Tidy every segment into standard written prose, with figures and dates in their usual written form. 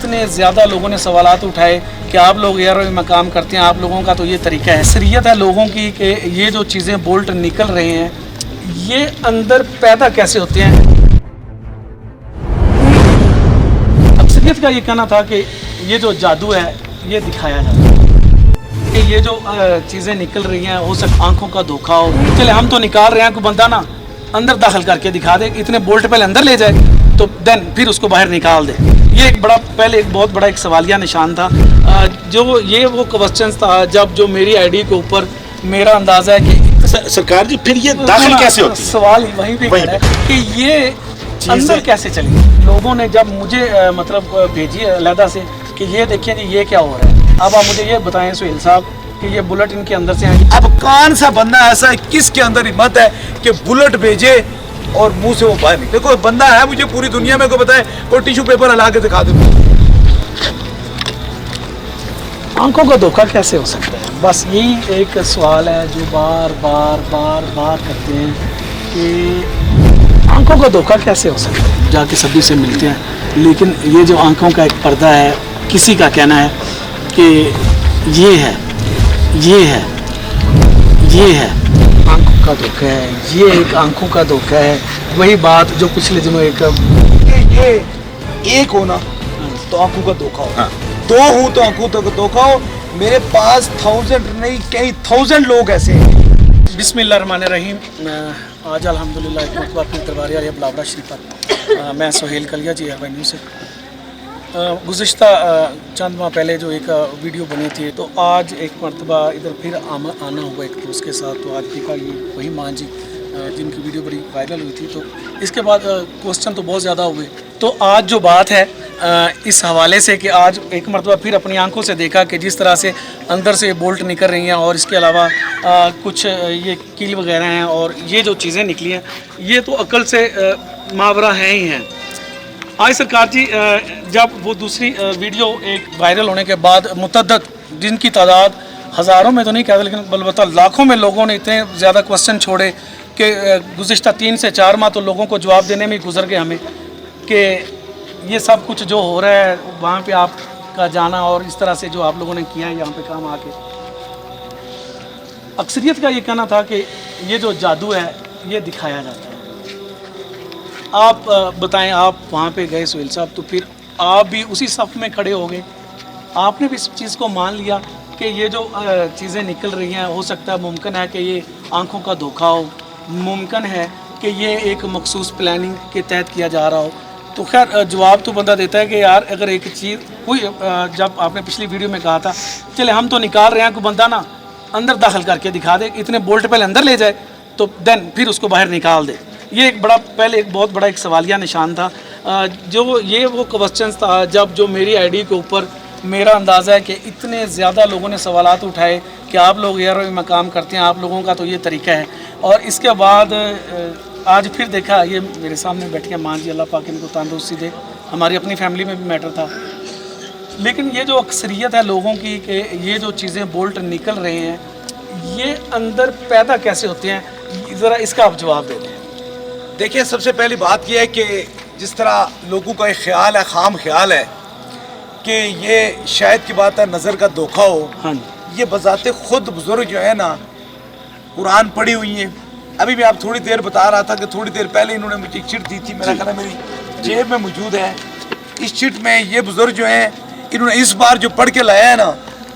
इतने ज़्यादा लोगों ने सवालात उठाए कि आप लोग एयरवे में काम करते हैं, आप लोगों का तो ये तरीका है। अक्सरियत है लोगों की कि ये जो चीज़ें बोल्ट निकल रहे हैं ये अंदर पैदा कैसे होते हैं। अक्सरियत का ये कहना था कि ये जो जादू है ये दिखाया जाता है कि ये जो चीज़ें निकल रही हैं हो सकता आंखों का धोखा हो। चले हम तो निकाल रहे हैं, कोई बंदा ना अंदर दाखिल करके दिखा दे, इतने बोल्ट पहले अंदर ले जाए तो देन फिर उसको बाहर निकाल दे। ये एक बड़ा पहले एक बहुत बड़ा एक सवालिया निशान था। जो ये वो क्वेश्चन था जब जो मेरी आईडी के ऊपर मेरा अंदाज़ा है कि सरकार जी फिर ये दाखिल कैसे होती है? सवाल वहीं पे खड़ा है कि ये अंदर कैसे चली। लोगों ने जब मुझे मतलब भेजी अलहदा से कि ये देखिए जी ये क्या हो रहा है। अब आप मुझे ये बताएं सुहेल साहब कि ये बुलेट इनके अंदर से आएंगे। अब कौन सा बंदा ऐसा है किसके अंदर हिम्मत है कि बुलेट भेजे और मुंह से वो बाहर निकले? कोई बंदा है मुझे पूरी दुनिया में कोई बताए, कोई टिश्यू पेपर हला के दिखा दे। आंखों का धोखा कैसे हो सकता है, बस यही एक सवाल है जो बार बार करते हैं कि आंखों का धोखा कैसे हो सकता है। जाके सभी से मिलते हैं लेकिन ये जो आंखों का एक पर्दा है, किसी का कहना है कि ये है आंखों का धोखा है, ये एक आंखों का धोखा है। वही बात जो पिछले दिनों ये एक हो ना तो आंखों का धोखा हो, दो हूँ तो आंखों का धोखा हो। मेरे पास 1000 नहीं कई 1000 लोग ऐसे हैं। बिस्मिल्लाहिर्रहमानिर्रहीम। आज अल्हम्दुलिल्लाह एक मरतबा फिर दरबार आलिया बिलावरा शरीफ पर मैं सुहेल कलिया जी एवेन्यू से गुज़िश्ता चंद माह पहले जो एक वीडियो बनी थी तो आज एक मरतबा इधर फिर आना हुआ एक दोस्त के साथ। तो आज देखा ये वही मान जी जिनकी वीडियो बड़ी वायरल हुई थी। तो इसके बाद क्वेश्चन तो बहुत ज़्यादा हुए। तो आज जो बात है इस हवाले से कि आज एक मरतबा फिर अपनी आंखों से देखा कि जिस तरह से अंदर से बोल्ट निकल रही हैं और इसके अलावा कुछ ये कील वगैरह हैं और ये जो चीज़ें निकली हैं ये तो अक्ल से मावरा हैं ही हैं। आज सरकार जी जब वो दूसरी वीडियो एक वायरल होने के बाद मुतअद्दिद जिनकी तादाद हज़ारों में तो नहीं कहते लेकिन बल्कि लाखों में लोगों ने इतने ज़्यादा क्वेश्चन छोड़े कि गुज़िश्ता 3 से 4 माह तो लोगों को जवाब देने में ही गुजर गए हमें कि ये सब कुछ जो हो रहा है वहाँ पे आपका जाना और इस तरह से जो आप लोगों ने किया है यहाँ पे काम आके। अक्सरियत का ये कहना था कि ये जो जादू है ये दिखाया जाता है। आप बताएं, आप वहाँ पे गए सुहेल साहब तो फिर आप भी उसी सफ़ में खड़े हो गए, आपने भी इस चीज़ को मान लिया कि ये जो चीज़ें निकल रही हैं हो सकता है मुमकिन है कि ये आंखों का धोखा हो, मुमकिन है कि ये एक मखसूस प्लानिंग के तहत किया जा रहा हो। तो खैर जवाब तो बंदा देता है कि यार अगर एक चीज़ कोई जब आपने पिछली वीडियो में कहा था चले हम तो निकाल रहे हैं, कोई बंदा ना अंदर दाखिल करके दिखा दे, इतने बोल्ट पहले अंदर ले जाए तो देन फिर उसको बाहर निकाल दे। ये एक बड़ा पहले एक बहुत बड़ा एक सवालिया निशान था। जो ये वो क्वेश्चन था जब जो मेरी आईडी के ऊपर मेरा अंदाज़ा है कि इतने ज़्यादा लोगों ने सवालात उठाए कि आप लोग एयरवे में काम करते हैं, आप लोगों का तो ये तरीका है। और इसके बाद आज फिर देखा ये मेरे सामने बैठ के मान जी अल्लाह पाक इनको तंदुरुस्ती दे, हमारी अपनी फैमिली में भी मैटर था। लेकिन ये जो अक्सरियत है लोगों की कि ये जो चीज़ें बोल्ट निकल रहे हैं ये अंदर पैदा कैसे होते हैं, ज़रा इसका आप जवाब दे दें। देखिए सबसे पहली बात यह है कि जिस तरह लोगों का एक ख्याल है, खाम ख्याल है कि ये शायद की बात है नज़र का धोखा हो। हाँ, ये बजाते खुद बुजुर्ग जो है ना कुरान पढ़ी हुई है। अभी भी आप थोड़ी देर बता रहा था कि थोड़ी देर पहले इन्होंने मुझे एक चिट दी थी, मेरा ख्याल है मेरी जेब में मौजूद है। इस चिट में ये बुजुर्ग जो हैं इन्होंने इस बार जो पढ़ के लाया है ना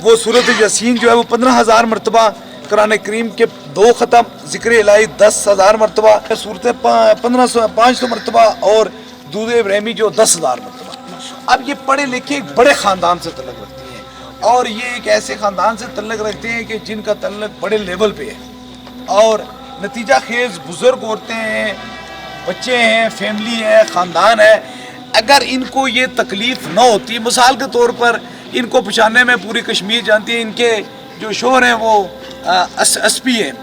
वो सूरत यासीन जो है वो 15,000 मरतबा, कुरान करीम के 2 ख़त्म, ज़िक्र इलाही 10,000 मरतबा, सूरत 500 मरतबा और दूध इब्राहिमी जो 10,000 मरतबा। अब ये पढ़े लिखे एक बड़े ख़ानदान से तल्लुक़ रखती हैं और ये एक ऐसे ख़ानदान से तल्लुक़ रखते हैं कि जिनका तल्लुक़ बड़े लेवल पे है और नतीजा खेज़ बुज़ुर्ग औरतें हैं, बच्चे हैं, फैमिली है, ख़ानदान है। अगर इनको ये तकलीफ़ न होती, मिसाल के तौर पर इनको पहचानने में पूरी कश्मीर जानती है, इनके जो शोहर हैं वो एसपी हैं,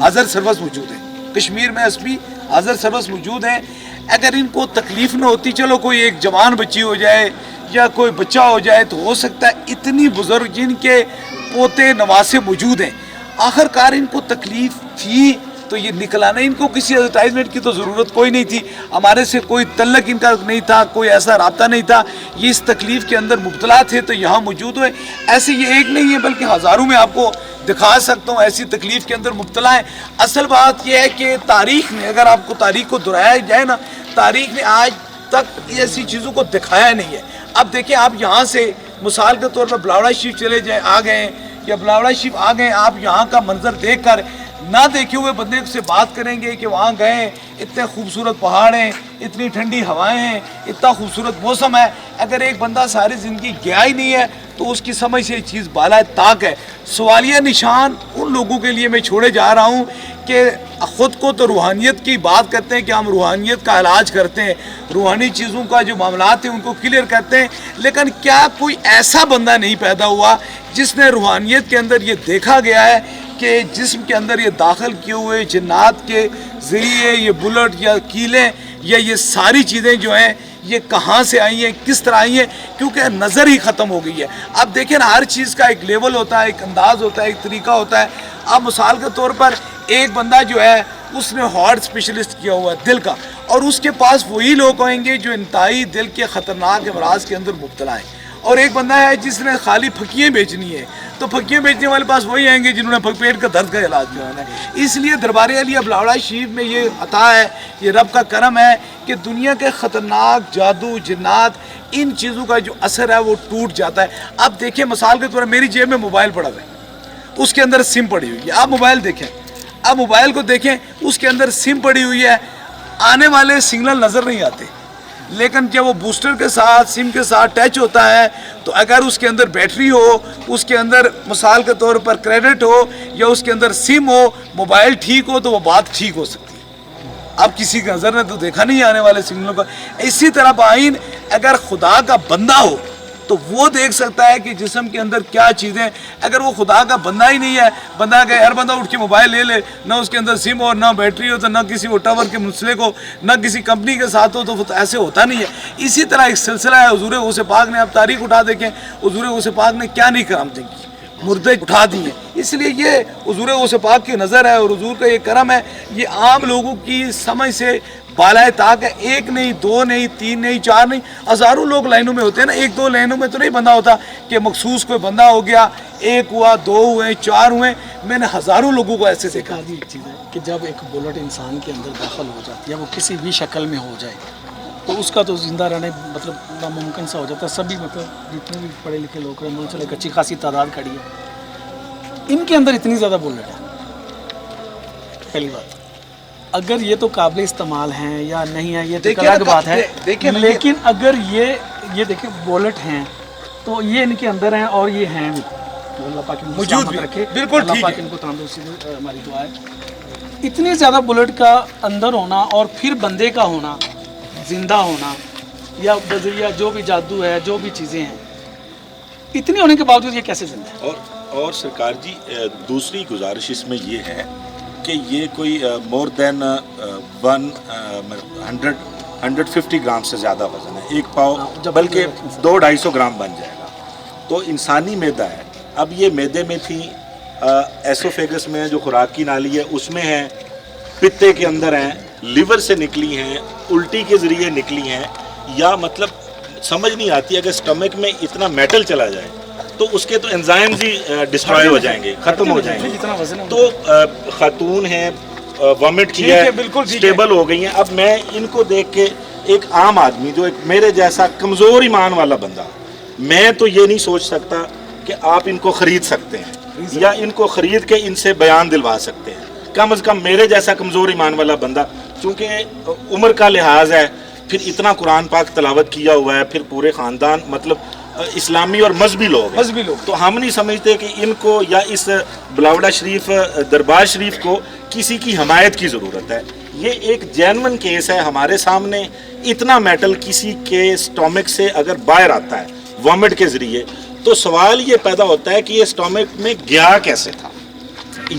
हाज़र सर्विस मौजूद है कश्मीर में, एसपी हाज़र सर्विस मौजूद हैं। अगर इनको तकलीफ़ न होती, चलो कोई एक जवान बच्ची हो जाए या कोई बच्चा हो जाए तो हो सकता है इतनी बुज़ुर्ग जिनके पोते नवासे मौजूद हैं, आखिरकार इनको तकलीफ़ थी तो ये निकला नहीं। इनको किसी एडवर्टाइजमेंट की तो ज़रूरत कोई नहीं थी, हमारे से कोई तल्लक इनका नहीं था, कोई ऐसा राब्ता नहीं था, ये इस तकलीफ़ के अंदर मुब्तला थे तो यहाँ मौजूद हुए। ऐसे ये एक नहीं है बल्कि हज़ारों में आपको दिखा सकता हूँ ऐसी तकलीफ़ के अंदर मुब्तला है। असल बात यह है कि तारीख़ ने, अगर आपको तारीख़ को दोहराया जाए ना, तारीख़ ने आज तक ऐसी चीज़ों को दिखाया नहीं है। अब देखिए, आप यहाँ से मिसाल के तौर पर बिलावड़ा शरीफ चले जाए, आ गए या बिलावड़ा शरीफ आ गए, आप यहाँ का मंजर देख कर ना देखे हुए बंदे से बात करेंगे कि वहाँ गए, इतने खूबसूरत पहाड़ हैं, इतनी ठंडी हवाएं हैं, इतना खूबसूरत मौसम है। अगर एक बंदा सारी ज़िंदगी गया ही नहीं है तो उसकी समझ से ये चीज़ बाला ताक है। सवालिया निशान उन लोगों के लिए मैं छोड़े जा रहा हूँ कि ख़ुद को तो रूहानियत की बात करते हैं कि हम रूहानियत का इलाज करते हैं, रूहानी चीज़ों का जो मामलात हैं उनको क्लियर करते हैं, लेकिन क्या कोई ऐसा बंदा नहीं पैदा हुआ जिसने रूहानियत के अंदर ये देखा गया है कि जिस्म के अंदर ये दाखिल किए हुए जिन्नात के ज़रिए ये बुलेट या कीलें या ये सारी चीज़ें जो हैं ये कहाँ से आई हैं, किस तरह आई हैं, क्योंकि नज़र ही ख़त्म हो गई है। अब देखें ना, हर चीज़ का एक लेवल होता है, एक अंदाज़ होता है, एक तरीका होता है। अब मिसाल के तौर पर एक बंदा जो है उसने हार्ट स्पेशलिस्ट किया हुआ है दिल का, और उसके पास वही लोग होंगे जो इंतहाई दिल के ख़तरनाक अमराज के अंदर मुब्तला हैं। और एक बंदा है जिसने खाली फकियाँ बेचनी है, तो फकियाँ बेचने वाले पास वही आएंगे जिन्होंने पेट का दर्द का इलाज करवाना है। इसलिए दरबार अली बिलावड़ा शरीफ में ये अता है, ये रब का करम है कि दुनिया के ख़तरनाक जादू जिन्नात इन चीज़ों का जो असर है वो टूट जाता है। अब देखिए, मिसाल के तौर पर मेरी जेब में मोबाइल पड़ा है, उसके अंदर सिम पड़ी हुई है। आप मोबाइल देखें, आप मोबाइल को देखें, उसके अंदर सिम पड़ी हुई है, आने वाले सिग्नल नज़र नहीं आते, लेकिन जब वो बूस्टर के साथ सिम के साथ टच होता है तो अगर उसके अंदर बैटरी हो, उसके अंदर मिसाल के तौर पर क्रेडिट हो या उसके अंदर सिम हो, मोबाइल ठीक हो तो वो बात ठीक हो सकती है। अब किसी की नज़र ने तो देखा नहीं आने वाले सिग्नलों का। इसी तरह बाइन अगर खुदा का बंदा हो तो वो देख सकता है कि जिस्म के अंदर क्या चीज़ें। अगर वो खुदा का बंदा ही नहीं है, बंदा का हर बंदा उठ के मोबाइल ले ले, ना उसके अंदर सिम हो, ना बैटरी हो, तो ना किसी वो टावर के मुंसलिक हो, ना किसी कंपनी के साथ हो, तो ऐसे होता नहीं है। इसी तरह एक सिलसिला है। हुजूर गौसे पाक ने, आप तारीख उठा देखें, हुजूर गौसे पाक ने क्या नहीं करामतें की, मुर्दे उठा दिए। इसलिए ये हुजूर गौसे पाक की नज़र है और हुजूर का ये करम है। ये आम लोगों की समझ से बालाए ताक है। एक नहीं, दो नहीं, तीन नहीं, चार नहीं, हज़ारों लोग लाइनों में होते हैं ना। एक दो लाइनों में तो नहीं बंदा होता कि मखसूस कोई बंदा हो गया, एक हुआ, दो हुए, चार हुए। मैंने हज़ारों लोगों को ऐसे देखा। एक चीज़ है कि जब एक बुलेट इंसान के अंदर दाखिल हो जाती है, वो किसी भी शक्ल में हो जाए, तो उसका तो ज़िंदा रहने मतलब नामुमकिन सा हो जाता है। सभी मतलब जितने भी पढ़े लिखे लोग हैं, मुझे चले अच्छी खासी तादाद खड़ी है, इनके अंदर इतनी ज़्यादा बुलेट है। पहली बात, अगर ये तो काबिल इस्तेमाल हैं या नहीं है ये तो एक अलग बात है, लेकिन अगर ये देखिए बुलेट हैं तो ये इनके अंदर हैं और ये हैं भी, अल्लाह पाक इनको मौजूद सलामत रखे, बिल्कुल अल्लाह ठीक पाक है। इनको तंदुरुस्ती हमारी दुआ है। इतनी ज़्यादा बुलेट का अंदर होना और फिर बंदे का होना, जिंदा होना या बजरिया जो भी जादू है, जो भी चीज़ें हैं, इतनी होने के बावजूद ये कैसे जिंदा है? और सरकार जी, दूसरी गुजारिश इसमें ये है कि ये कोई मोर देन 150 ग्राम से ज़्यादा वज़न है, एक पाव, बल्कि 200-250 ग्राम बन जाएगा। तो इंसानी मैदा है। अब ये मैदे में थी, एसोफेगस में जो खुराक की नाली है उसमें है, पित्ते के अंदर हैं, लिवर से निकली हैं, उल्टी के ज़रिए निकली हैं, या मतलब समझ नहीं आती। अगर स्टमक में इतना मेटल चला जाए तो उसके तो एंजाइम्स ही डिस्ट्रॉय हो जाएंगे, ख़त्म हो जाएंगे। तो खातून है, वॉमिट किया है, स्टेबल हो गई हैं। अब मैं इनको देख के एक आम आदमी जो एक मेरे जैसा कमज़ोर ईमान वाला बंदा, मैं तो ये नहीं सोच सकता कि आप इनको ख़रीद सकते हैं या इनको ख़रीद के इनसे बयान दिलवा सकते हैं। कम अज़ कम मेरे जैसा कमज़ोर ईमान वाला बंदा, चूँकि उम्र का लिहाज है, फिर इतना कुरान पाक तलावत किया हुआ है, फिर पूरे ख़ानदान मतलब इस्लामी और मजहबी लोग तो हम नहीं समझते कि इनको या इस बिलावड़ा शरीफ दरबार शरीफ को किसी की हमायत की ज़रूरत है। ये एक जेन्युइन केस है हमारे सामने। इतना मेटल किसी के स्टोमक से अगर बाहर आता है वॉमिट के ज़रिए, तो सवाल ये पैदा होता है कि ये स्टोमक में गया कैसे था।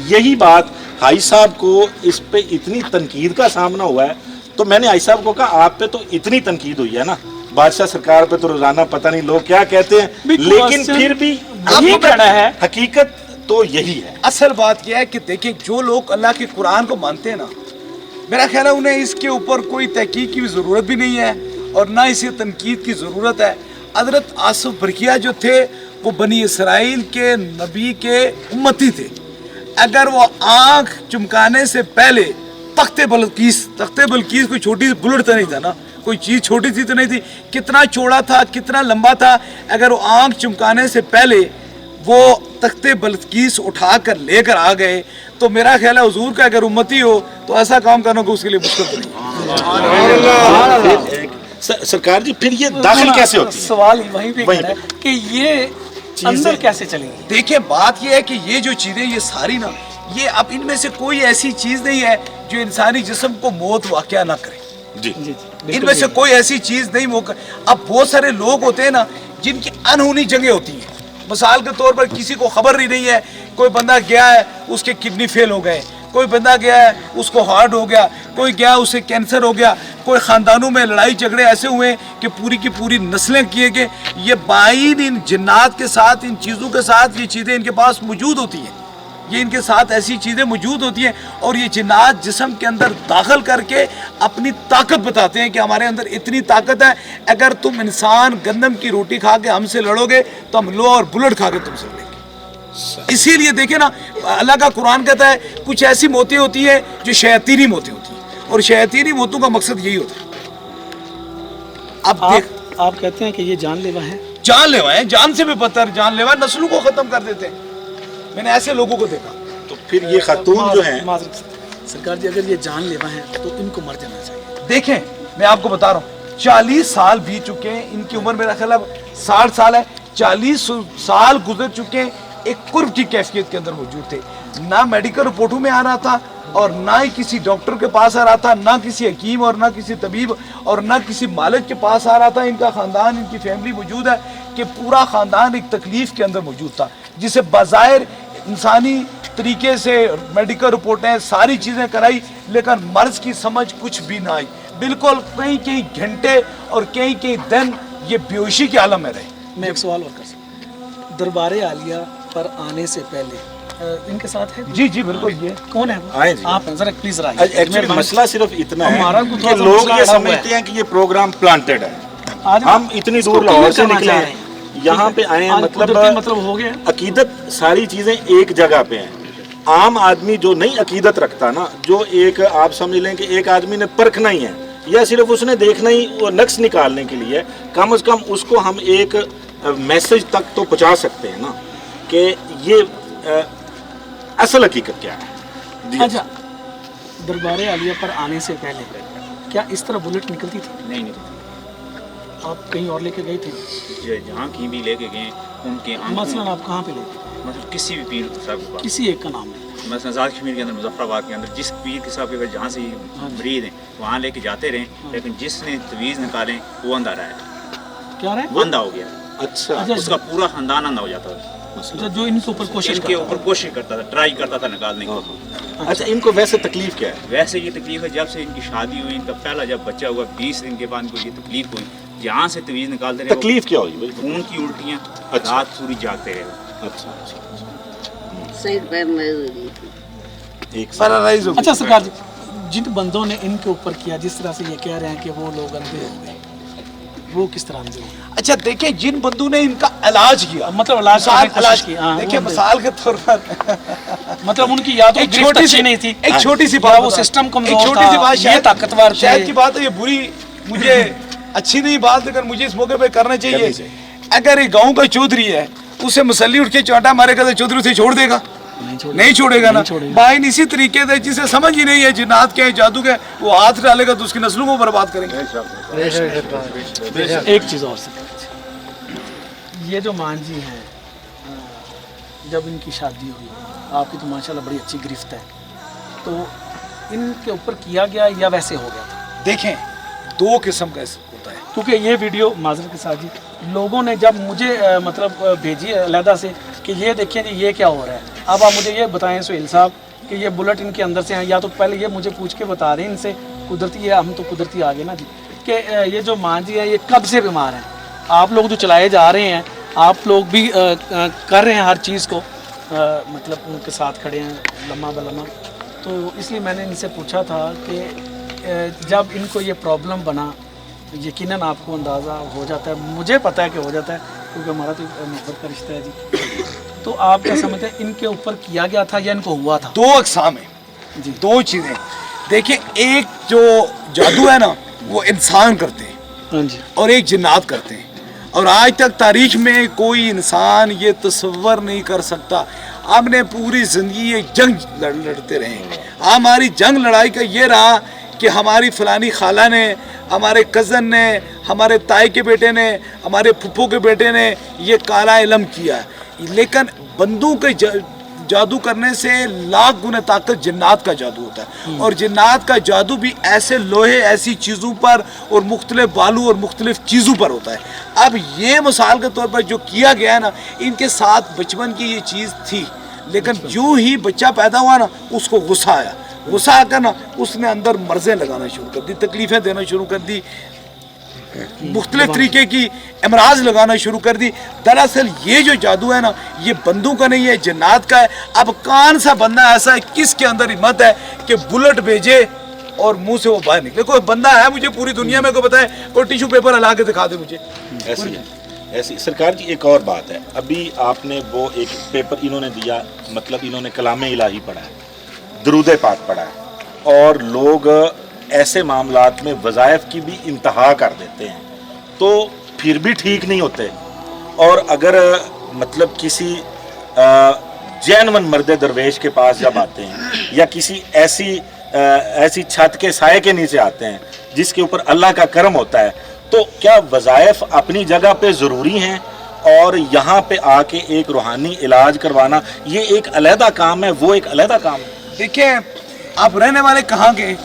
यही बात हाई साहब को इस पे इतनी तनकीद का सामना हुआ है, तो मैंने हाई साहब को कहा आप पे तो इतनी तनकीद हुई है ना, बादशाह सरकार पे तो रोजाना पता नहीं लोग क्या कहते हैं, लेकिन फिर भी यही कहना है, हकीकत तो यही है। असल बात यह है कि देखिए जो लोग अल्लाह के कुरान को मानते हैं ना, मेरा ख्याल है उन्हें इसके ऊपर कोई तहकीक की भी ज़रूरत भी नहीं है और ना इसे तनकीद की ज़रूरत है। हज़रत आसिफ बरकिया जो थे वो बनी इसराइल के नबी के उम्मती थे। अगर वो आँख चमकाने से पहले तख्ते बल्कीस कोई छोटी बुलेट तो नहीं था ना, कोई चीज़ छोटी सी तो नहीं थी, कितना चौड़ा था, कितना लंबा था। अगर वो आँख चमकाने से पहले वो तख्ते बल्कीस उठा कर लेकर आ गए तो मेरा ख्याल है हुजूर का अगर उम्मती हो तो ऐसा काम करना को उसके लिए मुश्किल तो नहीं। सरकार जी फिर ये दाखिल कैसे होती है? सवाल वहीं पे खड़ा है कि ये अंदर कैसे चलेंगी? देखिए बात ये है कि ये जो चीज़ें ये सारी ना, ये अब इनमें से कोई ऐसी चीज़ नहीं है जो इंसानी जिस्म को मौत वाक़या ना करे। जी इनमें से कोई ऐसी चीज़ नहीं मौका। अब बहुत सारे लोग होते हैं ना जिनकी अनहोनी जगह होती हैं। मिसाल के तौर पर किसी को खबर ही नहीं है, कोई बंदा गया है उसके किडनी फेल हो गए, कोई बंदा गया है उसको हार्ट हो गया, कोई गया उसे कैंसर हो गया, कोई ख़ानदानों में लड़ाई झगड़े ऐसे हुए कि पूरी की पूरी नस्लें किए गए। ये बाइन इन जिन्नात के साथ, इन चीज़ों के साथ ये चीज़ें इनके पास मौजूद होती हैं, ये इनके साथ ऐसी चीज़ें मौजूद होती हैं और ये जिन्नात जिस्म के अंदर दाखिल करके अपनी ताकत बताते हैं कि हमारे अंदर इतनी ताकत है, अगर तुम इंसान गंदम की रोटी खा के हमसे लड़ोगे तो हम लो और बुलेट खा के तुमसे लड़ेंगे। इसीलिए देखे ना अल्लाह का कुरान कहता है कुछ ऐसी मौतें होती हैं जो शैतानी मौतें होती हैं और शैतानी मौतों का मकसद यही होता है। आप कहते हैं कि ये जानलेवा है? जानलेवा है, जान से भी बदतर जानलेवा, नस्लों को ख़त्म कर देते हैं। मैंने ऐसे लोगों को देखा। तो फिर ये खातून जो है सरकार जी, अगर ये जानलेवा है तो इनको मर जाना चाहिए। देखें मैं आपको बता रहा हूँ 40 साल बीत चुके हैं, इनकी उम्र मेरा ख्याल 60 साल है, 40 साल गुजर चुके हैं, एक कुर्ब की कैफियत के अंदर मौजूद थे। ना मेडिकल रिपोर्टों में आ रहा था और ना ही किसी डॉक्टर के पास आ रहा था, ना किसी हकीम और ना किसी तबीब और ना किसी मालिक के पास आ रहा था। इनका ख़ानदान, इनकी फैमिली मौजूद है कि पूरा ख़ानदान एक तकलीफ़ के अंदर मौजूद था, जिसे बाज़ाहिर इंसानी तरीके से मेडिकल रिपोर्टें सारी चीज़ें कराई लेकिन मर्ज़ की समझ कुछ भी ना आई। बिल्कुल कई कई घंटे और कई कई दिन ये बेहोशी के आलम में रहे। मैं एक सवाल और कर सकता, दरबारे आलिया पर आने से पहले इनके साथ है? जी जी बिल्कुल। ये कौन है? आए जी। आप जरा प्लीज आइए। एक्चुअली मसला सिर्फ इतना हमारा है को कि थोड़ा सा लोग मसला ये अड़ा हुआ समझते है। हैं कि ये प्रोग्राम प्लांटेड है। आज हम इतनी दूर लाहौर से निकले हैं, यहाँ पे आए हैं, मतलब हो गया। अकीदत सारी चीजें एक जगह पे हैं। आम आदमी जो नहीं अकीदत रखता ना, जो एक आप समझ लें कि एक आदमी ने परखना ही है या सिर्फ उसने देखना ही और नक्श निकालने के लिए, कम से कम उसको हम एक मैसेज तक तो पहुँचा सकते हैं ना कि ये असल हकीकत क्या है। जी अच्छा, दरबारे आलिया पर आने से पहले क्या इस तरह बुलेट निकलती थी? नहीं आप कहीं और लेके गए थे? जहाँ कहीं भी लेके गए उनके मसलन आप कहाँ पे लेके गए? मतलब किसी भी पीर साहब के पास, किसी एक का नाम है? मसलन आज़ाद कश्मीर के अंदर, मुजफ्फराबाद के अंदर जिस पीर के साहब के पास जहाँ से मरीद हैं वहाँ लेके जाते रहे, लेकिन जिसने तवीज़ निकाले वो अंधा रहा है। क्या रहे? वो अंधा हो गया। अच्छा, उसका पूरा खानदान अंधा हो जाता था। अच्छा, जो इनके ऊपर कोशिश इनके ऊपर कोशिश करता था, ट्राई करता था निकालने की। अच्छा, इनको वैसे तकलीफ क्या है? वैसे ये तकलीफ है जब से इनकी शादी हुई, इनका पहला जब बच्चा हुआ 20 दिन के बाद इनको ये तकलीफ हुई। जहाँ से तवीज़ निकालते रहे तकलीफ क्या हुई भाई? खून की उल्टियाँ, अच्छा। रात पूरी जागते रहे। अच्छा, एक पैरालाइज हो गए। अच्छा सरकार जी, जिन बंदों ने इनके ऊपर किया, जिस तरह से ये कह रहे हैं कि वो लोग अंधे हो गए, वो किस तरह अंधे हो गए? अच्छा देखिए, जिन बंदों ने इनका इलाज किया, मतलब इलाज करने की इलाज कोशिश की, हाँ, देखिए वो मिसाल के तौर पर मतलब उनकी या तो एक गिरफ्त छोटी अच्छी सी नहीं थी, एक छोटी सी या बात वो बता- सिस्टम कमजोर एक छोटी सी था, बात, ये शायद ताकतवर थे। शायद की बात है, ये बुरी मुझे अच्छी नहीं बात, लेकिन मुझे इस मौके पे करना चाहिए। अगर ये गांव का चौधरी है, उसे मुसल्ली उठ के चाटा मारेगा तो चौधरी उसे छोड़ देगा? नहीं छोड़ेगा ना। बाइन इसी तरीके से जिसे समझ ही नहीं है जिन्नात के जादू के, वो हाथ डालेगा तो उसकी नस्लों को बर्बाद करेंगे। एक चीज़ और सरकार जी, ये जो मान जी हैं, जब इनकी शादी हुई, आपकी तो माशाल्लाह बड़ी अच्छी गिरफ्त है, तो इनके ऊपर किया गया या वैसे हो गया था? देखें, दो किस्म का होता है। क्योंकि ये वीडियो माजरत के साथ जी, लोगों ने जब मुझे मतलब भेजी अलहदा से कि ये देखें जी ये क्या हो रहा है, अब आप मुझे ये बताएं सुहेल साहब कि ये बुलेट इनके अंदर से हैं, या तो पहले ये मुझे पूछ के बता रहे हैं इनसे, कुदरती है, हम तो कुदरती आ गए ना जी, कि ये जो मां जी है ये कब से बीमार हैं? आप लोग जो चलाए जा रहे हैं, आप लोग भी कर रहे हैं हर चीज़ को, मतलब उनके साथ खड़े हैं लम्हा बलम्हा, तो इसलिए मैंने इनसे पूछा था कि जब इनको ये प्रॉब्लम बना, यकीनन आपको अंदाज़ा हो जाता है, मुझे पता है कि हो जाता है क्योंकि हमारा तो मोहब्बत का रिश्ता है जी, तो आप क्या समझते हैं इनके ऊपर किया गया था या इनको हुआ था? दो अक़साम है जी, दो चीज़ें। देखिए, एक जो जादू है ना वो इंसान करते हैं हाँ जी, और एक जिन्नात करते हैं। और आज तक तारीख में कोई इंसान ये तस्वर नहीं कर सकता। हमने पूरी ज़िंदगी एक जंग लड़ते रहे। हमारी जंग लड़ाई का ये रहा कि हमारी फलानी खाला ने, हमारे कज़न ने, हमारे ताई के बेटे ने, हमारे फुप्पो के बेटे ने ये काला इलम किया। लेकिन बंदूक के जादू करने से लाख गुना ताकत जिन्नात का जादू होता है। और जिन्नात का जादू भी ऐसे लोहे, ऐसी चीज़ों पर और मुख्तलिफ बालू और मुख्तलिफ चीज़ों पर होता है। अब ये मिसाल के तौर पर जो किया गया है ना, इनके साथ बचपन की ये चीज़ थी, लेकिन जो ही बच्चा पैदा हुआ ना उसको गुस्सा आया। गुस्सा आकर ना उसने अंदर मर्ज़ें लगाना शुरू कर दी, तकलीफ़ें देना शुरू कर दी, मुख्तलिफ तरीके की अमराज लगाना शुरू कर दी। दरअसल ये जो जादू है ना, ये बंदों का नहीं है, जिन्नात का है। अब कौन सा बंदा ऐसा है किसके अंदर हिम्मत है कि बुलेट भेजे और मुंह से वो बाहर निकले? कोई बंदा है मुझे पूरी दुनिया में को बताए, कोई टिश्यू पेपर हला के दिखा दे मुझे। ऐसी है, ऐसी सरकार जी। एक और बात है, अभी आपने वो एक पेपर इन्होंने दिया, मतलब इन्होंने कलामे इलाही पढ़ा है, दरूद पाक पढ़ा है, और लोग ऐसे मामलात में वज़ाइफ की भी इंतहा कर देते हैं, तो फिर भी ठीक नहीं होते। और अगर मतलब किसी जैनवन मर्द दरवेश के पास जब आते हैं या किसी ऐसी छत के साए के नीचे आते हैं जिसके ऊपर अल्लाह का करम होता है, तो क्या वज़ाइफ अपनी जगह पे ज़रूरी हैं और यहाँ पे आके एक रूहानी इलाज करवाना ये एक अलहदा काम है, वो एक अलहदा काम है? देखिए, आप रहने वाले कहाँ के?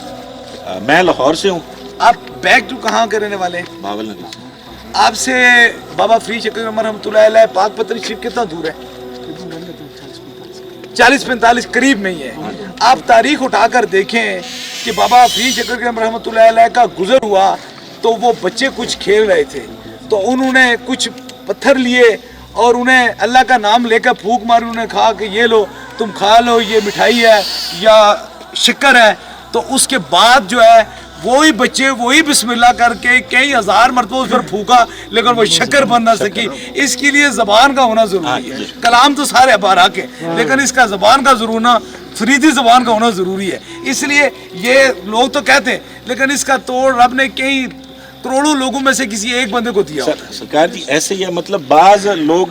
मैं लाहौर से हूँ। आप बैक टू कहाँ के रहने वाले? बावल नगर से। आपसे बाबा फरीद शकील उमर रहमतुल्लाह अलैह पाक पत्री शरीफ कितना दूर है? 40-45 करीब में ही है। आप तारीख उठाकर देखें कि बाबा फरीद शकील उमर रहमतुल्लाह अलैह का गुजर हुआ तो वो बच्चे कुछ खेल रहे थे, तो उन्होंने कुछ पत्थर लिए और उन्हें अल्लाह का नाम लेकर फूंक मारी। उन्होंने कहा कि ये लो, तुम खा लो, ये मिठाई है या शक्कर है। तो उसके बाद जो है वही बच्चे वही बिस्मिल्लाह करके कई हज़ार मरतबा उस पर फूका, लेकिन वो शक्कर बन ना सकी। इसके लिए ज़बान का होना ज़रूरी है। कलाम तो सारे बारह के, लेकिन इसका ज़बान का ज़रूर ना, फरीदी ज़बान का होना ज़रूरी है। इसलिए ये लोग तो कहते हैं, लेकिन इसका तोड़ रब ने कई करोड़ों लोगों में से किसी एक बंदे को दिया। सरकार जी ऐसे ही है, मतलब बाज लोग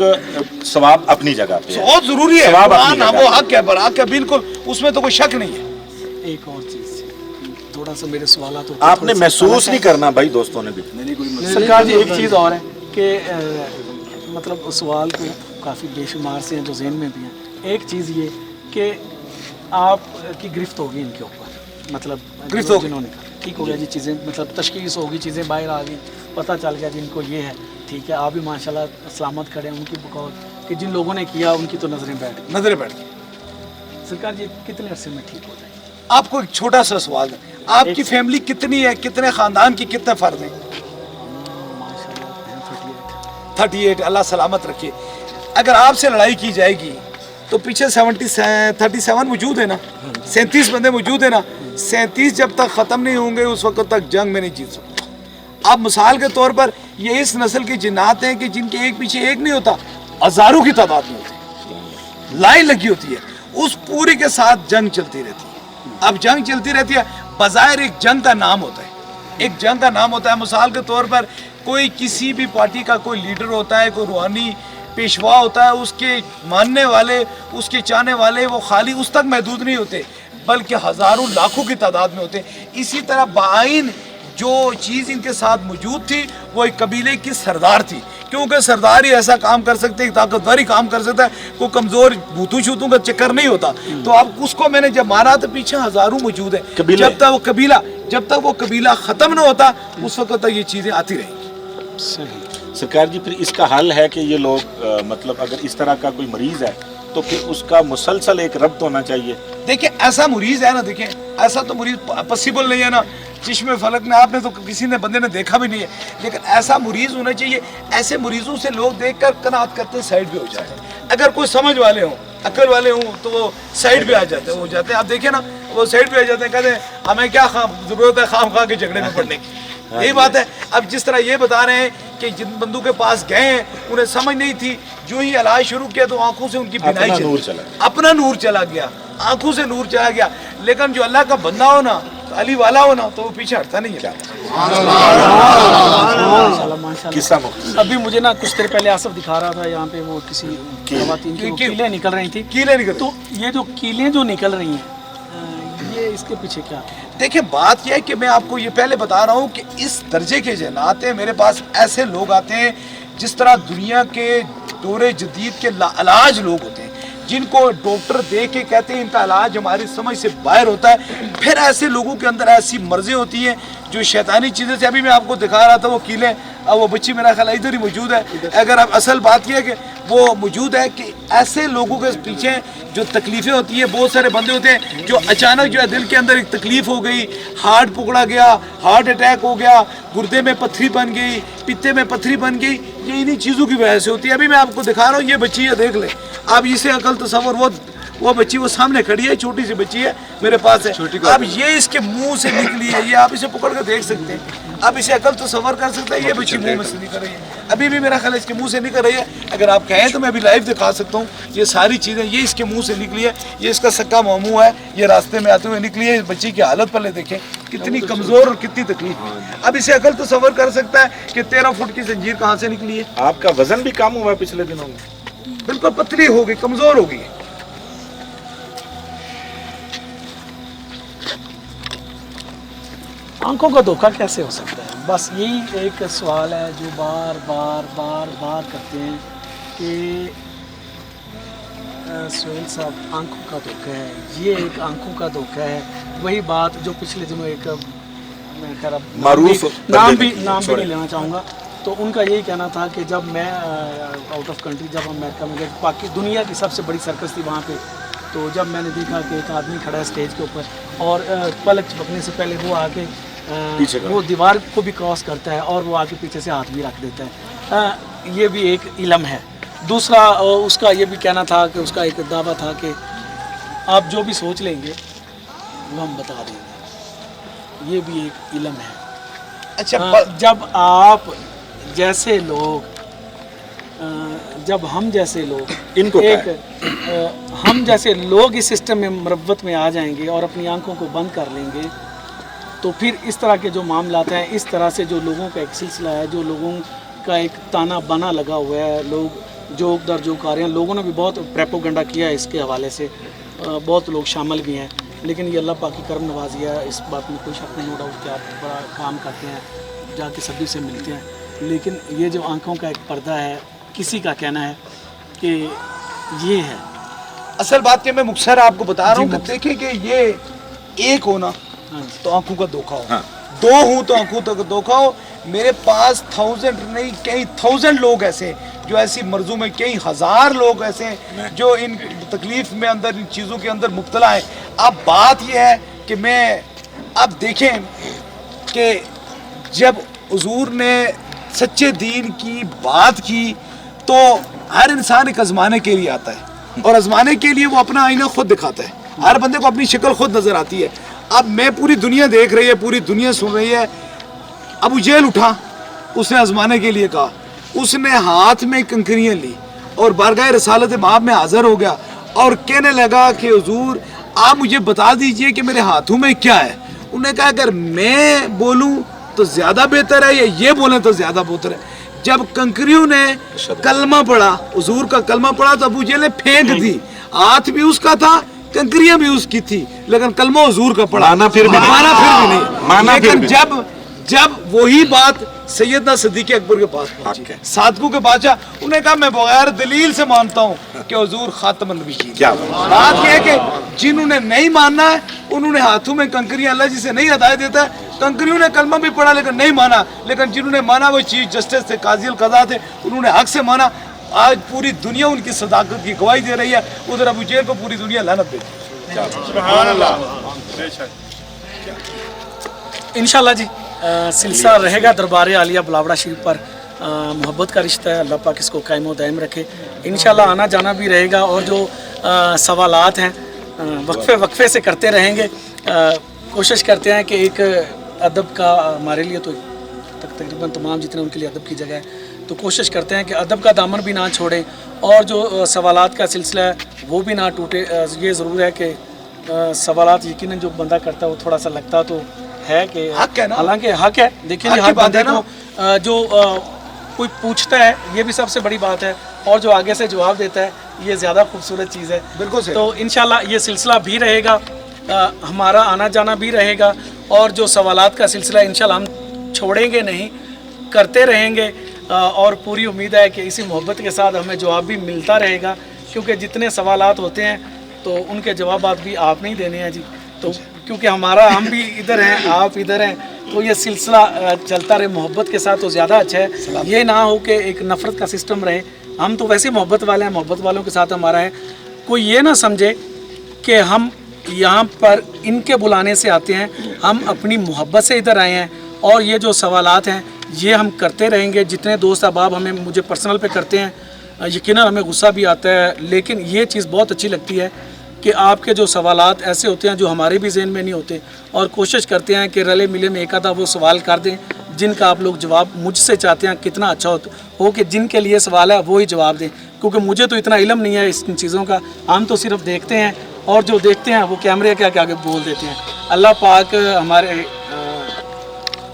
सवाब अपनी जगह पे है, बहुत जरूरी है, सवाब अपनी जगह वो हक है, बराक है, बिल्कुल, उसमें तो कोई शक नहीं है। एक और चीज़ थोड़ा सा मेरे सवाल तो आपने महसूस नहीं करना भाई, दोस्तों ने भी। सरकार जी एक चीज़ और है कि मतलब सवाल तो काफ़ी बेशुमार से हैं जो जहन में भी हैं। एक चीज़ ये कि आपकी गिरफ्त होगी इनके ऊपर, मतलब गिरफ्त होगी, जिन्होंने ठीक हो गया जी, चीज़ें मतलब तशखीस होगी, चीज़ें बाहर आ गई, पता चल गया जिनको ये है, ठीक है, आप भी माशाल्लाह सलामत खड़े हैं उनकी बकौल कि जिन लोगों ने किया उनकी तो नज़रें बैठ गई। सरकार जी कितने अरसे में ठीक हो जाए? आपको एक छोटा सा सवाल है, आपकी फैमिली कितनी है, कितने खानदान की कितने फर्द हैं? 38। अल्लाह सलामत रखे। अगर आपसे लड़ाई की जाएगी तो पीछे 37 मौजूद है ना, 37 बंदे मौजूद है ना। 37 जब तक ख़त्म नहीं होंगे उस वक्त तक जंग में नहीं जीत सकते। अब मिसाल के तौर पर ये इस नस्ल के जिन्नात हैं कि जिनके एक पीछे एक नहीं होता, हज़ारों की तादाद में होती है, लाइन लगी होती है, उस पूरी के साथ जंग चलती रहती है। अब जंग चलती रहती है, बज़ाहिर एक जंग का नाम होता है, एक जंग का नाम होता है। मिसाल के तौर पर कोई किसी भी पार्टी का कोई लीडर होता है, कोई रूहानी पेशवा होता है, उसके मानने वाले, उसके चाहने वाले वो खाली उस तक महदूद नहीं होते, बल्कि हज़ारों लाखों की तादाद में होते। इसी तरह बाइन जो चीज़ इनके साथ मौजूद थी वो एक कबीले की सरदार थी, क्योंकि सरदार ही ऐसा काम कर सकते हैं, ताकतवर ही काम कर सकता है, कोई कमज़ोर भूतू शूतू का चक्कर नहीं होता। तो अब उसको मैंने जब मारा तो पीछे हज़ारों मौजूद है। जब तक वो कबीला ख़त्म ना होता उस वक्त तक ये चीज़ें आती रहेंगी। सरकार जी फिर इसका हल है कि ये लोग मतलब अगर इस तरह का कोई मरीज़ है तो फिर उसका मुसलसल एक रब्त होना चाहिए। देखिए ऐसा मरीज़ है ना, देखिए ऐसा तो मरीज़ पॉसिबल नहीं है ना, चश्मे फलक में आपने तो किसी ने बंदे ने देखा भी नहीं है, लेकिन ऐसा मरीज़ होना चाहिए। ऐसे मरीज़ों से लोग देखकर कनात करते साइड भी हो जाए। अगर कोई समझ वाले हों अकल वाले हों तो वो साइड पे आ जाते हैं, वो जाते हैं, आप देखिए ना वो साइड पे आ जाते हैं, कहते हैं हमें क्या जरूरत है खाम खा के झगड़े में पड़ने की। यही बात है। अब जिस तरह ये बता रहे हैं कि जिन बंदू के पास गए हैं उन्हें समझ नहीं थी, जो ही इलाज शुरू किया तो आंखों से उनकी बिनाई अपना चली, नूर चला गया। अपना नूर चला गया, आंखों से नूर चला गया। लेकिन जो अल्लाह का बंदा हो ना, तो अली वाला हो ना, तो वो पीछे हटता नहीं है। माशाल्लाह माशाल्लाह। किस्सा मुख्तसर। अभी मुझे ना कुछ देर पहले आसफ दिखा रहा था यहाँ पे वो किसी खवातीन की वो कीलें निकल रही थी। कीले निकल तो ये जो कीलें जो निकल रही हैं ये इसके पीछे क्या है? देखिए बात यह है कि मैं आपको ये पहले बता रहा हूँ कि इस दर्जे के जनात हैं, मेरे पास ऐसे लोग आते हैं जिस तरह दुनिया के दौरे जदीद के इलाज लोग होते हैं, जिनको डॉक्टर देख के कहते हैं इनका इलाज हमारी समझ से बाहर होता है। फिर ऐसे लोगों के अंदर ऐसी मर्ज़ें होती हैं जो शैतानी चीज़ें से, अभी मैं आपको दिखा रहा था वो कीलें, अब वो बच्ची मेरा ख्याल इधर ही मौजूद है। अगर अब असल बात यह है कि वो मौजूद है कि ऐसे लोगों के पीछे जो तकलीफ़ें होती हैं, बहुत सारे बंदे होते हैं जो अचानक जो है दिल के अंदर एक तकलीफ़ हो गई, हार्ट पकड़ा गया, हार्ट अटैक हो गया, गुर्दे में पत्थरी बन गई, पित्ते में पत्थरी बन गई, ये इन्हीं चीज़ों की वजह से होती है। अभी मैं आपको दिखा रहा हूँ, ये बच्ची है, देख ले आप, इसे अकल तसव्वुर, वो बच्ची वो सामने खड़ी है, छोटी सी बच्ची है, मेरे पास है। अब ये इसके मुंह से निकली है, ये आप इसे पकड़ कर देख सकते हैं, अब इसे अकल तो सवर कर सकता है, ये बच्ची मुंह में से निकल रही है, अभी भी मेरा ख्याल इसके मुंह से निकल रही है। अगर आप कहें तो मैं अभी लाइव दिखा सकता हूँ, ये सारी चीज़ें ये इसके मुंह से निकली है, ये इसका सक्का मामू है, ये रास्ते में आते हुए निकली है। इस बच्ची की हालत पहले देखें कितनी कमज़ोर और कितनी तकलीफ। अब इसे अकल तो सवर कर सकता है कि 13 फुट की जंजीर कहाँ से निकली है। आपका वजन भी कम हुआ पिछले दिनों में? बिल्कुल पतली हो गई, कमज़ोर हो गई। आंखों का धोखा कैसे हो सकता है? बस यही एक सवाल है जो बार बार बार बार करते हैं कि सोहेल साहब आंखों का धोखा है, ये एक आंखों का धोखा है। वही बात जो पिछले दिनों एक मैं कह रहा नाम भी नहीं लेना चाहूँगा, तो उनका यही कहना था कि जब मैं आउट ऑफ कंट्री, जब अमेरिका में गए, दुनिया की सबसे बड़ी सर्कस थी वहाँ पे, तो जब मैंने देखा कि एक आदमी खड़ा है स्टेज के ऊपर और पलक झपकने से पहले वो आके वो दीवार को भी क्रॉस करता है और वो आके पीछे से हाथ भी रख देता है, ये भी एक इल्म है। दूसरा उसका ये भी कहना था कि उसका एक दावा था कि आप जो भी सोच लेंगे वो हम बता देंगे, ये भी एक इल्म है। अच्छा, जब आप जैसे लोग, जब हम जैसे लोग इनको हम जैसे लोग इस सिस्टम में मरवत में आ जाएंगे और अपनी आंखों को बंद कर लेंगे, तो फिर इस तरह के जो मामलात हैं, इस तरह से जो लोगों का एक सिलसिला है, जो लोगों का एक ताना बाना लगा हुआ है, लोग जो दर जो आ रहे हैं, लोगों ने भी बहुत प्रेपोगंडा किया है इसके हवाले से, बहुत लोग शामिल भी हैं, लेकिन ये अल्लाह पाक की करम नवाजी है, इस बात में कोई शक नहीं, नो डाउट कि आप बड़ा काम करते हैं, जाके सभी से मिलते हैं, लेकिन ये जो आंखों का एक पर्दा है, किसी का कहना है कि ये है। असल बात ये मैं मुख्तसर आपको बता रहा हूँ कि देखिए कि ये एक होना तो आंखों का धोखा हो, दो हूँ तो आंखों का धोखा हो। मेरे पास 1000 नहीं कई 1000 लोग ऐसे जो ऐसी मर्जों में, कई हज़ार लोग ऐसे हैं जो इन तकलीफ में अंदर, इन चीज़ों के अंदर मुब्तला है। अब बात यह है कि मैं अब देखें कि जब हुजूर ने सच्चे दीन की बात की तो हर इंसान एक आजमाने के लिए आता है और आजमाने के लिए वो अपना आईना खुद दिखाता है, हर बंदे को अपनी शक्ल खुद नजर आती है। अब मैं पूरी दुनिया देख रही है, पूरी दुनिया सुन रही है। अबू जेल उठा, उसने आजमाने के लिए कहा, उसने हाथ में कंकरियां ली और बारगाह रसालत माब में हाजिर हो गया और कहने लगा कि हुजूर आप मुझे बता दीजिए कि मेरे हाथों में क्या है। उन्होंने कहा अगर मैं बोलूं तो ज़्यादा बेहतर है या ये बोलें तो ज़्यादा बेहतर है। जब कंकरियों ने कलमा पढ़ा, हुजूर का कलमा पढ़ा, तो अबू जेल ने फेंक दी, हाथ भी उसका था, कंकरियां भी उसकी थी, लेकिन कलमा हुजूर का पढ़ा, माना फिर भी नहीं। लेकिन जब वही बात सैयदना सिद्दीक़ अकबर के पास पहुंची, सादकों के बादशाह, उन्होंने कहा मैं बगैर दलील से मानता हूँ कि हुजूर खातमुन नबिय्यीन। बात यह है कि जिन्होंने नहीं मानना है उन्होंने हाथों में कंकरियां, अल्लाह जिसे नहीं हदायत देता है, कंकरियों ने कलमा भी पढ़ा लेकिन नहीं माना, लेकिन जिन्होंने माना वो चीफ जस्टिस थे, काज़ी कज़ा थे, उन्होंने हक से माना। आज पूरी दुनिया उनकी सदाकत की गवाही दे रही है, उधर अबू जेल को पूरी दुनिया लानत देती है। इंशाल्लाह जी सिलसिला रहेगा दरबार आलिया बिलावड़ा शरीफ पर, मोहब्बत का रिश्ता है, अल्लाह पाक इसको कायम व दायम रखे। इंशाल्लाह आना जाना भी रहेगा और जो सवालात हैं वक्फे वक्फे से करते रहेंगे। कोशिश करते हैं कि एक अदब का हमारे लिए तो तकरीबन तमाम जितने उनके लिए अदब की जगह है, तो कोशिश करते हैं कि अदब का दामन भी ना छोड़ें और जो सवालात का सिलसिला है वो भी ना टूटे। ये ज़रूर है कि सवालात यकीनन जो बंदा करता है वो थोड़ा सा लगता तो है कि हक है ना, हालांकि हक है, लेकिन हर बंदे को जो कोई पूछता है ये भी सबसे बड़ी बात है, और जो आगे से जवाब देता है ये ज़्यादा खूबसूरत चीज़ है। बिल्कुल सही। तो इंशाल्लाह ये सिलसिला भी रहेगा, हमारा आना जाना भी रहेगा, और जो सवालात का सिलसिला इंशाल्लाह हम छोड़ेंगे नहीं, करते रहेंगे, और पूरी उम्मीद है कि इसी मोहब्बत के साथ हमें जवाब भी मिलता रहेगा, क्योंकि जितने सवालात होते हैं तो उनके जवाब भी आप नहीं देने हैं जी। तो क्योंकि हम भी इधर हैं, आप इधर हैं, तो ये सिलसिला चलता रहे मोहब्बत के साथ तो ज़्यादा अच्छा है। ये ना हो कि एक नफ़रत का सिस्टम रहे। हम तो वैसे मोहब्बत वाले हैं, मोहब्बत वालों के साथ हमारा है। कोई ये ना समझे कि हम यहाँ पर इनके बुलाने से आते हैं, हम अपनी मोहब्बत से इधर आए हैं, और ये जो सवालात हैं ये हम करते रहेंगे। जितने दोस्त अहबाब हमें मुझे पर्सनल पे करते हैं, यकीनन हमें गुस्सा भी आता है, लेकिन ये चीज़ बहुत अच्छी लगती है कि आपके जो सवालात ऐसे होते हैं जो हमारे भी ज़हन में नहीं होते, और कोशिश करते हैं कि रले मिले में एक आधा वो सवाल कर दें जिनका आप लोग जवाब मुझसे चाहते हैं। कितना अच्छा हो कि जिनके लिए सवाल है वो ही जवाब दें, क्योंकि मुझे तो इतना इल्म नहीं है इन चीज़ों का। हम तो सिर्फ देखते हैं, और जो देखते हैं वो कैमरे के आगे बोल देते हैं। अल्लाह पाक हमारे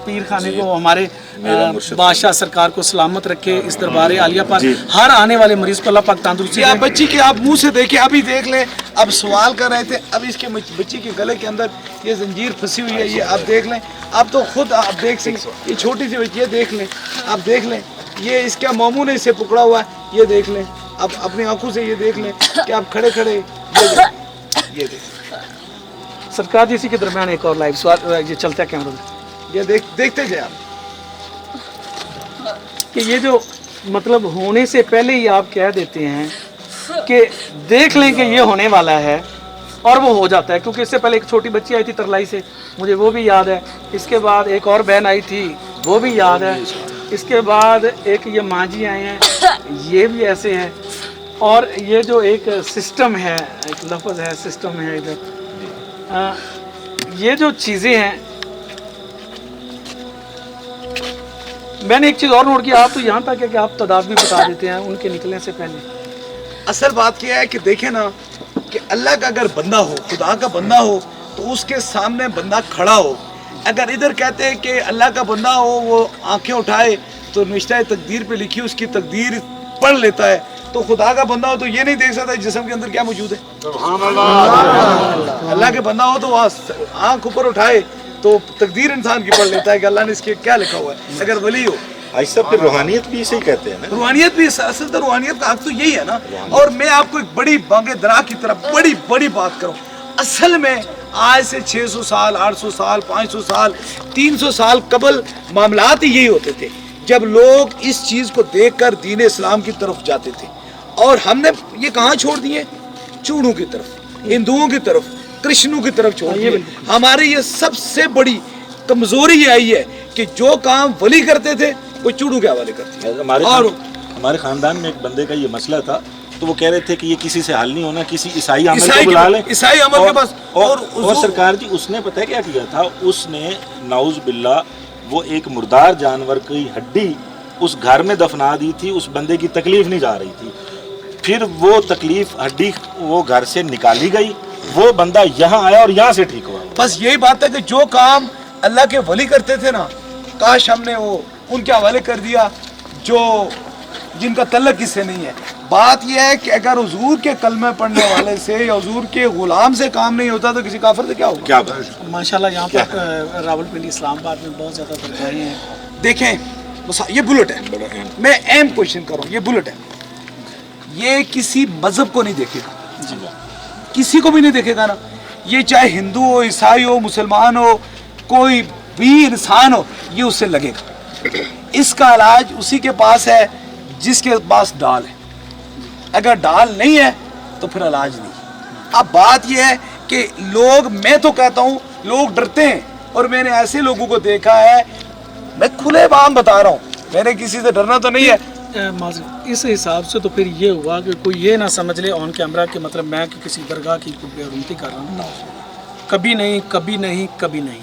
पीर खाने को, हमारे बादशाह सरकार को सलामत रखे, इस दरबार आलिया पर हर आने वाले मरीज को अल्लाह पाक तंदुरुस्ती आप बच्ची के आप मुंह से देखें, अभी देख लें, अब सवाल कर रहे थे, अब इसके बच्ची के गले के अंदर ये जंजीर फंसी हुई है, ये आप देख लें, अब तो खुद आप देख सकते, ये छोटी सी बच्ची है, देख लें, आप देख लें, ये इसका मामू ने इसे पकड़ा हुआ है, ये देख लें, अब अपनी आंखों से ये देख लें कि आप खड़े खड़े ये देख सरकार जी। इसी के दरमियान एक और लाइव सवाल ये चलता है कैमरा में, ये देखते जाए आप कि ये जो मतलब होने से पहले ही आप कह देते हैं कि देख लें कि ये होने वाला है, और वो हो जाता है। क्योंकि इससे पहले एक छोटी बच्ची आई थी तरलाई से, मुझे वो भी याद है। इसके बाद एक और बहन आई थी, वो भी याद है। इसके बाद एक ये माँ जी आए हैं, ये भी ऐसे हैं। और ये जो एक सिस्टम है, एक लफ्ज़ है सिस्टम है इधर, ये जो चीज़ें हैं, मैंने एक चीज़ और नोट किया, आप तो यहाँ तक है कि आप तदाद भी बता देते हैं उनके निकलने से पहले। असल बात क्या है कि देखें ना कि अल्लाह का अगर बंदा हो, खुदा का बंदा हो, तो उसके सामने बंदा खड़ा हो। अगर इधर कहते हैं कि अल्लाह का बंदा हो, वो आंखें उठाए तो निश्चय तकदीर पे लिखी उसकी तकदीर पढ़ लेता है, तो खुदा का बंदा हो तो ये नहीं देख सकता जिस्म के अंदर क्या मौजूद है। अल्लाह के बंदा हो तो आंख ऊपर उठाए तो तकदीर इंसान की पढ़ लेता है कि अल्लाह ने इसके क्या लिखा हुआ है। अगर वली हो, ऐसा फिर रूहानियत भी इसे ही कहते हैं ना, रूहानियत भी असल तो रूहानियत का हक तो यही है ना। और मैं आपको एक बड़ी बांगे दरा की तरफ बड़ी बात करूं, असल में आज से 600 साल 800 साल 500 साल 300 साल कबल मामलात ही यही होते थे, जब लोग इस चीज़ को देखकर दीन इस्लाम की तरफ जाते थे। और हमने ये कहाँ छोड़ दिए, चूड़ों की तरफ, हिंदुओं की तरफ, कृष्णों की तरफ छोड़ दिए। हमारी ये सबसे बड़ी कमजोरी ये आई है कि जो काम वली करते थे वो चूड़ों के हवाले करते थे। हमारे खानदान में एक बंदे का ये मसला था, तो वो कह रहे थे कि ये किसी से हल नहीं होना, किसी ईसाई आमल को बुला लें, ईसाई आमल के पास। और सरकार जी उसने पता है क्या किया था, उसने नाउज बिल्ला वो एक मुर्दार जानवर की हड्डी उस घर में दफना दी थी। उस बंदे की तकलीफ नहीं जा रही थी, फिर वो तकलीफ हड्डी वो घर से निकाली गई, वो बंदा यहाँ आया और यहाँ से ठीक हुआ। बस यही बात है कि जो काम अल्लाह के वली करते थे ना, काश हमने वो उनके हवाले कर दिया जो जिनका तल्लक किससे नहीं है। बात यह है कि अगर हुजूर के कलमे पढ़ने वाले से या हुजूर के गुलाम से काम नहीं होता तो किसी काफिर से क्या होगा। क्या बात माशाल्लाह यहाँ पर रावलपिंडी इस्लामाबाद में बहुत ज़्यादा दरगाहें हैं। देखें ये बुलेट है, मैं अहम क्वेश्चन कर रहा हूँ, ये बुलेट है, ये किसी मजहब को नहीं देखेगा, किसी को भी नहीं देखेगा ना। ये चाहे हिंदू हो, ईसाई हो, मुसलमान हो, कोई भी इंसान हो, ये उससे लगेगा। इसका इलाज उसी के पास है जिसके पास डाल है, अगर डाल नहीं है तो फिर इलाज नहीं। अब बात यह है कि लोग, मैं तो कहता हूँ लोग डरते हैं, और मैंने ऐसे लोगों को देखा है, मैं खुले बाम बता रहा हूँ, मैंने किसी से डरना तो नहीं है, اس حساب سے تو پھر یہ ہوا کہ کوئی یہ نہ سمجھ لے آن کیمرہ کہ مطلب میں کہ کسی درگاہ کی بےحرمتی کر رہا ہوں. کبھی نہیں کبھی نہیں کبھی نہیں.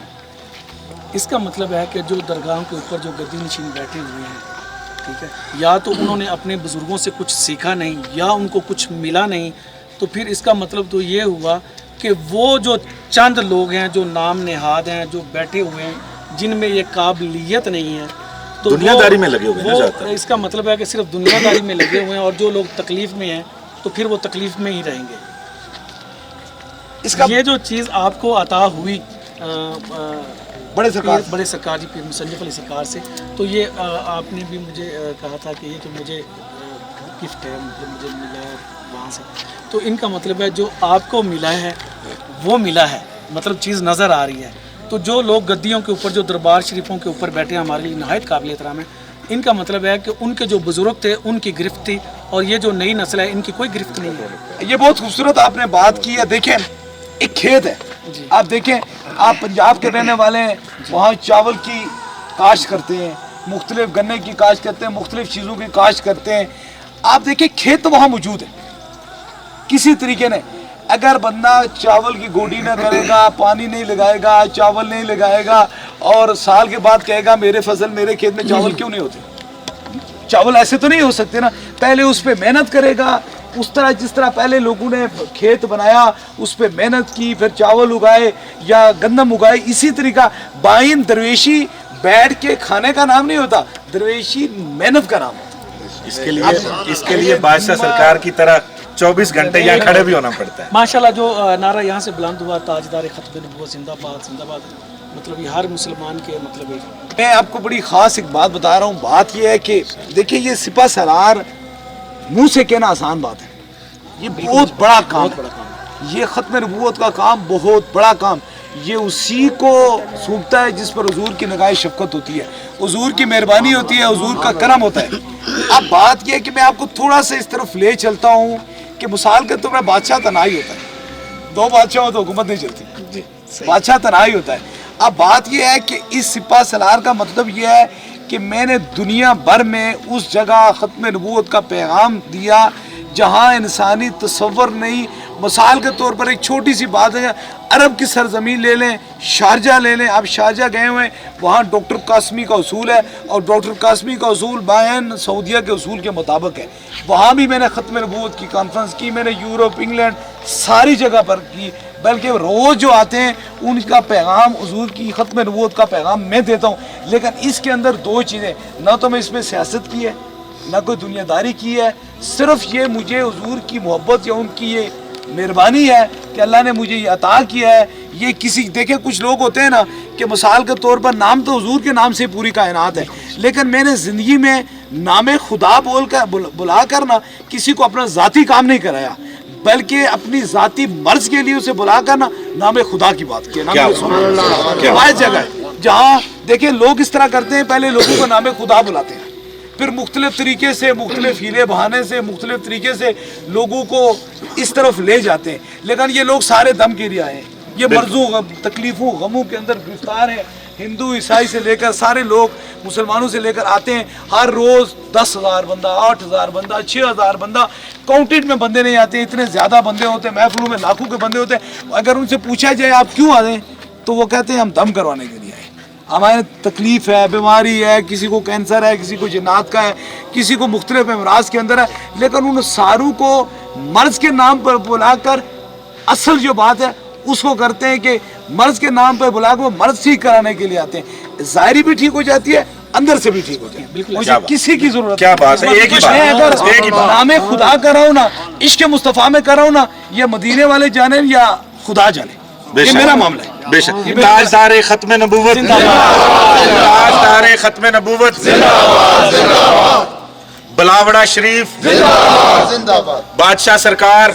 اس کا مطلب ہے کہ جو درگاہوں کے اوپر جو گدی نشین بیٹھے ہوئے ہیں, ٹھیک ہے, یا تو انہوں نے اپنے بزرگوں سے کچھ سیکھا نہیں یا ان کو کچھ ملا نہیں, تو پھر اس کا مطلب تو یہ ہوا کہ وہ جو چند لوگ ہیں جو نام نہاد ہیں جو بیٹھے ہوئے ہیں جن میں یہ قابلیت نہیں ہے, تو دنیا داری میں لگے ہوئے ہیں زیادہ تر. اس کا مطلب ہے کہ صرف دنیا داری میں لگے ہوئے ہیں, اور جو لوگ تکلیف میں ہیں تو پھر وہ تکلیف میں ہی رہیں گے. اس کا یہ جو چیز آپ کو عطا ہوئی بڑے سرکار بڑے سرکار جی پیر مسنجف علی سرکار سے, تو یہ آپ نے بھی مجھے کہا تھا کہ یہ تو مجھے گفٹ ہے, مطلب مجھے ملا ہے وہاں سے. تو ان کا مطلب ہے جو آپ کو ملا ہے وہ ملا ہے, مطلب چیز نظر آ رہی ہے. تو جو لوگ گدیوں کے اوپر جو دربار شریفوں کے اوپر بیٹھے ہیں ہمارے لیے نہایت قابل احترام ہے. ان کا مطلب ہے کہ ان کے جو بزرگ تھے ان کی گرفت تھی, اور یہ جو نئی نسل ہے ان کی کوئی گرفت نہیں ہے. یہ بہت خوبصورت آپ نے بات کی ہے. دیکھیں ایک کھیت ہے, آپ دیکھیں آپ پنجاب کے رہنے والے ہیں, وہاں چاول کی کاشت کرتے ہیں, مختلف گنے کی کاشت کرتے ہیں, مختلف چیزوں کی کاشت کرتے ہیں. آپ دیکھیں کھیت تو وہاں موجود ہے کسی طریقے نے. اگر بندہ چاول کی گوڈی نہ کرے گا, پانی نہیں لگائے گا, چاول نہیں لگائے گا, اور سال کے بعد کہے گا میرے فصل میرے کھیت میں چاول کیوں نہیں ہوتے, چاول ایسے تو نہیں ہو سکتے نا. پہلے اس پہ محنت کرے گا, اس طرح جس طرح پہلے لوگوں نے کھیت بنایا, اس پہ محنت کی, پھر چاول اگائے یا گندم اگائے. اسی طریقہ بائن درویشی بیٹھ کے کھانے کا نام نہیں ہوتا, درویشی محنت کا نام ہوتا. اس کے لیے بادشاہ سرکار کی طرح 24 گھنٹے یہاں کھڑے بھی ہونا پڑتا ہے. ماشاءاللہ جو نعرہ یہاں سے بلند ہوا تاجدار ختم نبوت زندہ باد زندہ باد, مطلب یہ ہر مسلمان کے مطلب ہے. میں آپ کو بڑی خاص ایک بات بتا رہا ہوں. بات یہ ہے کہ دیکھیں یہ سپہ سالار منہ سے کہنا آسان بات ہے, یہ بہت بڑا کام ہے. یہ ختم نبوت کا کام بہت بڑا کام, یہ اسی کو سونپتا ہے جس پر حضور کی نگاہ شفقت ہوتی ہے, حضور کی مہربانی ہوتی ہے, حضور کا کرم ہوتا ہے. اب بات یہ ہے کہ میں آپ کو تھوڑا سا اس طرف لے چلتا ہوں کہ مثال کے طور پر بادشاہ تنہائی ہوتا ہے, دو بادشاہ ہو تو حکومت نہیں چلتی, بادشاہ تنہائی ہوتا ہے. اب بات یہ ہے کہ اس سپہ سالار کا مطلب یہ ہے کہ میں نے دنیا بھر میں اس جگہ ختم نبوت کا پیغام دیا جہاں انسانی تصور نہیں. مثال کے طور پر ایک چھوٹی سی بات ہے, عرب کی سرزمین لے لیں, شارجہ لے لیں. آپ شارجہ گئے ہوئے, وہاں ڈاکٹر قاسمی کا اصول ہے, اور ڈاکٹر قاسمی کا اصول بائن سعودیہ کے اصول کے مطابق ہے. وہاں بھی میں نے ختم نبوت کی کانفرنس کی, میں نے یورپ انگلینڈ ساری جگہ پر کی, بلکہ روز جو آتے ہیں ان کا پیغام حضور کی ختم نبوت کا پیغام میں دیتا ہوں. لیکن اس کے اندر دو چیزیں, نہ تو میں اس میں سیاست کی ہے نہ کوئی دنیا داری کی ہے, صرف یہ مجھے حضور کی محبت یا ان کی یہ مہربانی ہے کہ اللہ نے مجھے یہ عطا کیا ہے. یہ کسی دیکھیں کچھ لوگ ہوتے ہیں نا کہ مثال کے طور پر نام تو حضور کے نام سے پوری کائنات ہے, لیکن میں نے زندگی میں نام خدا بلا کر نہ کسی کو اپنا ذاتی کام نہیں کرایا, بلکہ اپنی ذاتی مرض کے لیے اسے بلا کر نا نام خدا کی بات کی. واحد جگہ ہے جہاں دیکھیں لوگ اس طرح کرتے ہیں, پہلے لوگوں کو نام خدا بلاتے ہیں, پھر مختلف طریقے سے مختلف ہیلے بہانے سے مختلف طریقے سے لوگوں کو اس طرف لے جاتے ہیں. لیکن یہ لوگ سارے دم کے لیے آئے ہیں, یہ مرضوں تکلیفوں غموں کے اندر گرفتار ہیں. ہندو عیسائی سے لے کر سارے لوگ مسلمانوں سے لے کر آتے ہیں. ہر روز 10,000 بندہ, 8,000 بندہ, 6,000 بندہ, کاؤنٹڈ میں بندے نہیں آتے, اتنے زیادہ بندے ہوتے ہیں, محفلوں میں لاکھوں کے بندے ہوتے ہیں. اگر ان سے پوچھا جائے آپ کیوں آتے ہیں تو وہ کہتے ہیں ہم دم کروانے کے لیے آئے, ہمارے تکلیف ہے, بیماری ہے, کسی کو کینسر ہے, کسی کو جنات کا ہے, کسی کو مختلف امراض کے اندر ہے. لیکن ان ساروں کو مرض کے نام پر بلا کر اصل جو بات ہے اس کو کرتے ہیں کہ مرض کے نام پر بلا کر وہ مرض ٹھیک کرانے کے لیے آتے ہیں. ظاہری بھی ٹھیک ہو جاتی ہے, اندر سے بھی ٹھیک ہو جاتی ہے. مجھے کسی کی ضرورت کیا بات ہے, ایک ہی بات, میں اگر نام خدا کر رہا ہوں نا, عشق مصطفیٰ میں کر رہا ہوں نا, یہ مدینے والے جانے یا خدا جانے, یہ میرا معاملہ ہے. بے شک تاجدار ختم نبوت, تاجدار ختم نبوت, بلاوڑا شریف, بادشاہ سرکار,